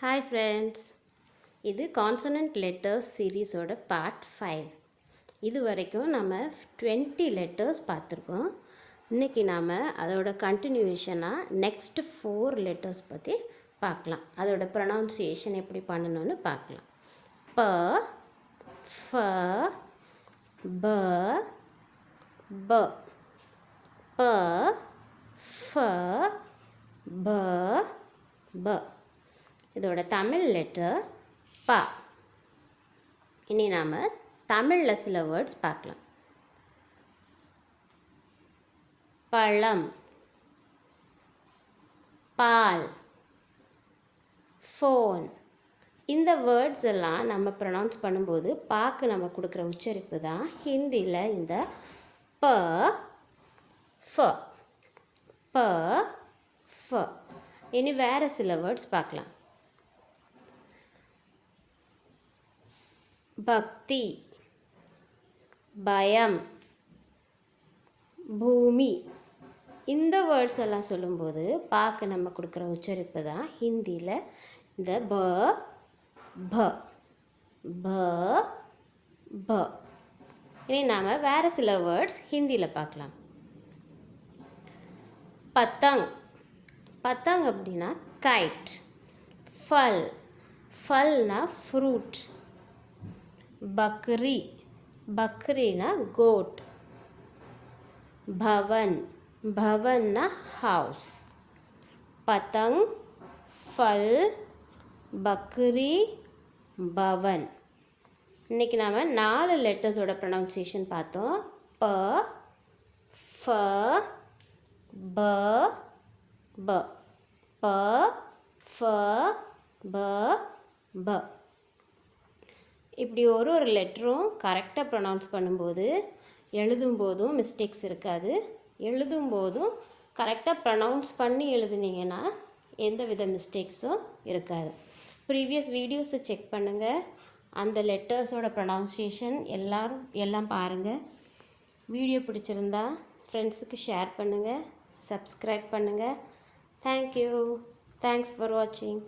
Hi friends, இது consonant letters சீரீஸோட part 5. இது வரைக்கும் நம்ம 20 லெட்டர்ஸ் பார்த்துருக்கோம். இன்றைக்கி நாம் அதோட கண்டினியூவேஷனாக நெக்ஸ்ட் 4 லெட்டர்ஸ் பற்றி பார்க்கலாம். அதோட ப்ரொனவுன்சியேஷன் எப்படி பண்ணணும்னு பார்க்கலாம். ப, ஃப, ப, ப, ப, ஃப, ப, ப. இதோட தமிழ் லெட்டர் ப. இனி நாம் தமிழில் சில வேர்ட்ஸ் பார்க்கலாம். பழம், பால், ஃபோன். இந்த வேர்ட்ஸ் எல்லாம் நம்ம ப்ரொனவுன்ஸ் பண்ணும்போது பாக்கு நம்ம கொடுக்குற உச்சரிப்பு தான் ஹிந்தியில் இந்த ப, ஃப, ப, ஃப. இனி வேறு சில வேர்ட்ஸ் பார்க்கலாம். பக்தி, பயம், பூமி. இந்த வேர்ட்ஸ் எல்லாம் சொல்லும்போது பாக்கு நம்ம கொடுக்குற உச்சரிப்பு தான் ஹிந்தியில் இந்த ப, ப, ப, ப. இனி நாம் வேறு சில வேர்ட்ஸ் ஹிந்தியில் பார்க்கலாம். பத்தங், பத்தங் அப்படின்னா கைட். ஃபல், ஃபல்னா ஃப்ரூட். பக்ரி, பக்ரினா கோட். பவன், பவன்னா ஹவுஸ். பதங், ஃபல், பக்ரி, பவன். இன்றைக்கி நாம் 4 லெட்டர்ஸோட ப்ரொனவுன்சியேஷன் பார்த்தோம். ப, ஃப, ப, ப, ப, ஃப, ப, ப. இப்படி ஒரு லெட்டரும் கரெக்டாக ப்ரொனவுன்ஸ் பண்ணும்போது எழுதும்போதும் மிஸ்டேக்ஸ் இருக்காது. எழுதும்போதும் கரெக்டாக ப்ரொனவுன்ஸ் பண்ணி எழுதுனீங்கன்னா எந்த வித மிஸ்டேக்ஸும் இருக்காது. ப்ரீவியஸ் வீடியோஸை செக் பண்ணுங்கள். அந்த லெட்டர்ஸோட ப்ரொனவுன்சியேஷன் எல்லாம் பாருங்கள். வீடியோ பிடிச்சிருந்தா ஃப்ரெண்ட்ஸுக்கு ஷேர் பண்ணுங்கள், சப்ஸ்கிரைப் பண்ணுங்கள். தேங்க்யூ. தேங்க்ஸ் ஃபார் வாட்சிங்.